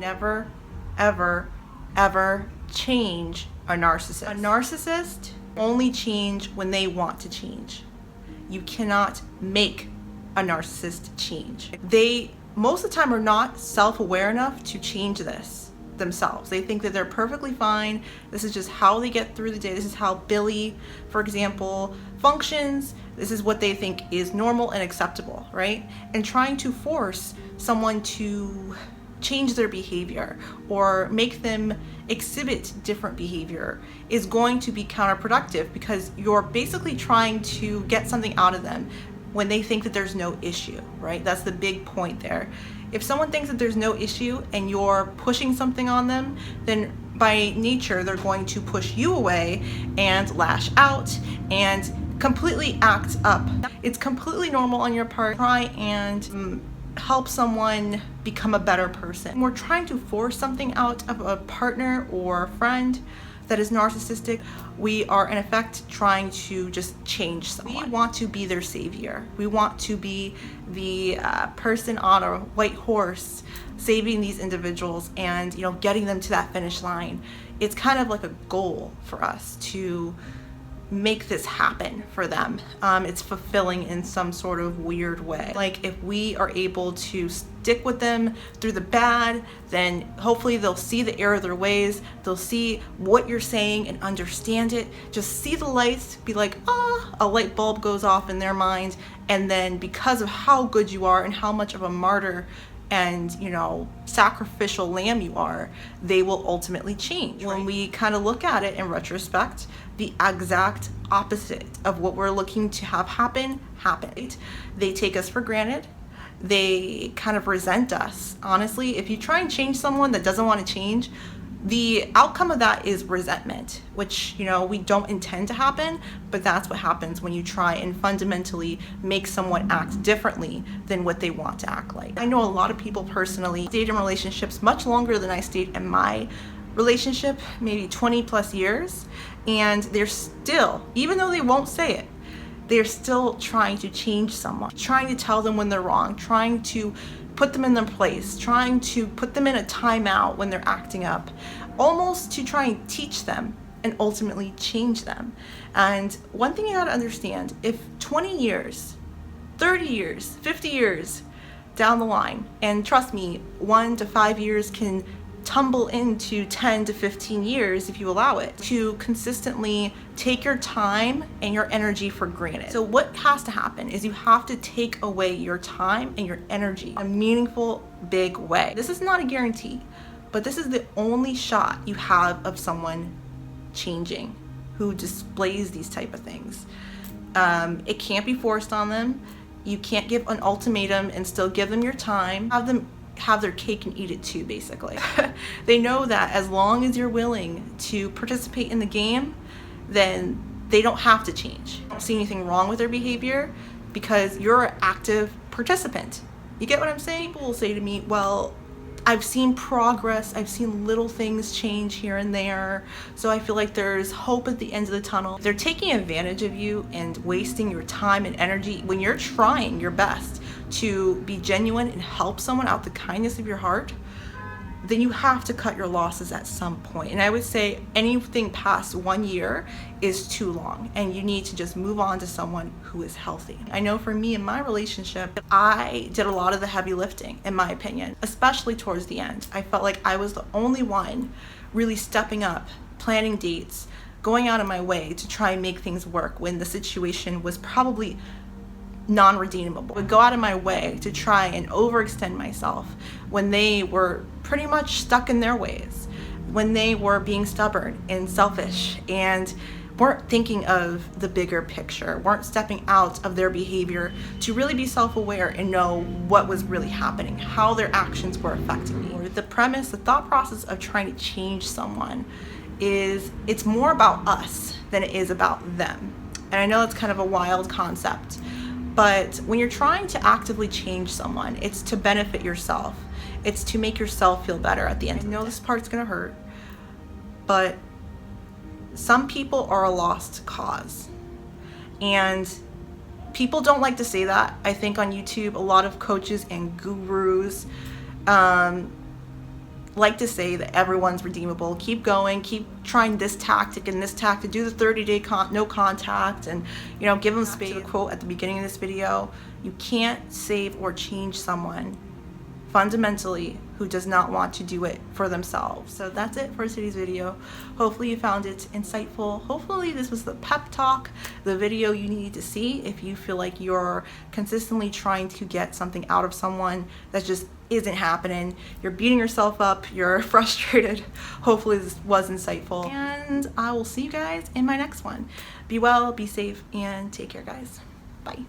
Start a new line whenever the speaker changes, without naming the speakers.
never, ever, ever change a narcissist. A narcissist only change when they want to change. You cannot make a narcissist change. They most of the time are not self-aware enough to change this themselves. They think that they're perfectly fine. This is just how they get through the day. This is how Billy, for example, functions. This is what they think is normal and acceptable, right? And trying to force someone to change their behavior or make them exhibit different behavior is going to be counterproductive, because you're basically trying to get something out of them when they think that there's no issue, right? That's the big point there. If someone thinks that there's no issue and you're pushing something on them, then by nature they're going to push you away and lash out and completely act up. It's completely normal on your part. Try and help someone become a better person. We're trying to force something out of a partner or friend that is narcissistic. We are in effect trying to just change someone. We want to be their savior. We want to be the person on a white horse saving these individuals and, you know, getting them to that finish line. It's kind of like a goal for us to make this happen for them. It's fulfilling in some sort of weird way. Like, if we are able to stick with them through the bad, then hopefully they'll see the error of their ways. They'll see what you're saying and understand it. Just see the lights, be like, ah, a light bulb goes off in their mind. And then because of how good you are and how much of a martyr and, you know, sacrificial lamb you are, they will ultimately change. When we kind of look at it in retrospect, the exact opposite of what we're looking to have happen happened. They take us for granted. They kind of resent us. Honestly, if you try and change someone that doesn't want to change, the outcome of that is resentment, which, you know, we don't intend to happen, but that's what happens when you try and fundamentally make someone act differently than what they want to act like. I know a lot of people personally stayed in relationships much longer than I stayed in my relationship, maybe 20 plus years, and they're still, even though they won't say it, they're still trying to change someone, trying to tell them when they're wrong, trying to put them in their place, trying to put them in a timeout when they're acting up, almost to try and teach them and ultimately change them. And one thing you gotta understand, if 20 years, 30 years, 50 years down the line, and trust me, 1 to 5 years can tumble into 10 to 15 years if you allow it, to consistently take your time and your energy for granted. So what has to happen is you have to take away your time and your energy in a meaningful, big way. This is not a guarantee, but this is the only shot you have of someone changing who displays these type of things. It can't be forced on them. You can't give an ultimatum and still give them your time. Have them have their cake and eat it too, basically. They know that as long as you're willing to participate in the game, then they don't have to change. I don't see anything wrong with their behavior because you're an active participant. You get what I'm saying? People will say to me, well, I've seen progress, I've seen little things change here and there, so I feel like there's hope at the end of the tunnel. They're taking advantage of you and wasting your time and energy when you're trying your best to be genuine and help someone out the kindness of your heart. Then you have to cut your losses at some point. And I would say anything past 1 year is too long, and you need to just move on to someone who is healthy. I know for me in my relationship, I did a lot of the heavy lifting, in my opinion, especially towards the end. I felt like I was the only one really stepping up, planning dates, going out of my way to try and make things work when the situation was probably non-redeemable. I would go out of my way to try and overextend myself when they were pretty much stuck in their ways, when they were being stubborn and selfish and weren't thinking of the bigger picture, weren't stepping out of their behavior to really be self-aware and know what was really happening, how their actions were affecting me. The premise, the thought process of trying to change someone is, it's more about us than it is about them. And I know it's kind of a wild concept, but when you're trying to actively change someone, it's to benefit yourself. It's to make yourself feel better at the end. I know this part's gonna hurt, but some people are a lost cause. And people don't like to say that. I think on YouTube, a lot of coaches and gurus like to say that everyone's redeemable. Keep going, keep trying this tactic and this tactic, do the 30-day no contact, and you know, give them space. The quote at the beginning of this video, you can't save or change someone fundamentally who does not want to do it for themselves. So that's it for today's video. Hopefully you found it insightful. Hopefully this was the pep talk, the video you need to see if you feel like you're consistently trying to get something out of someone that just isn't happening. You're beating yourself up, you're frustrated. Hopefully this was insightful, and I will see you guys in my next one. Be well, be safe, and take care, guys. Bye.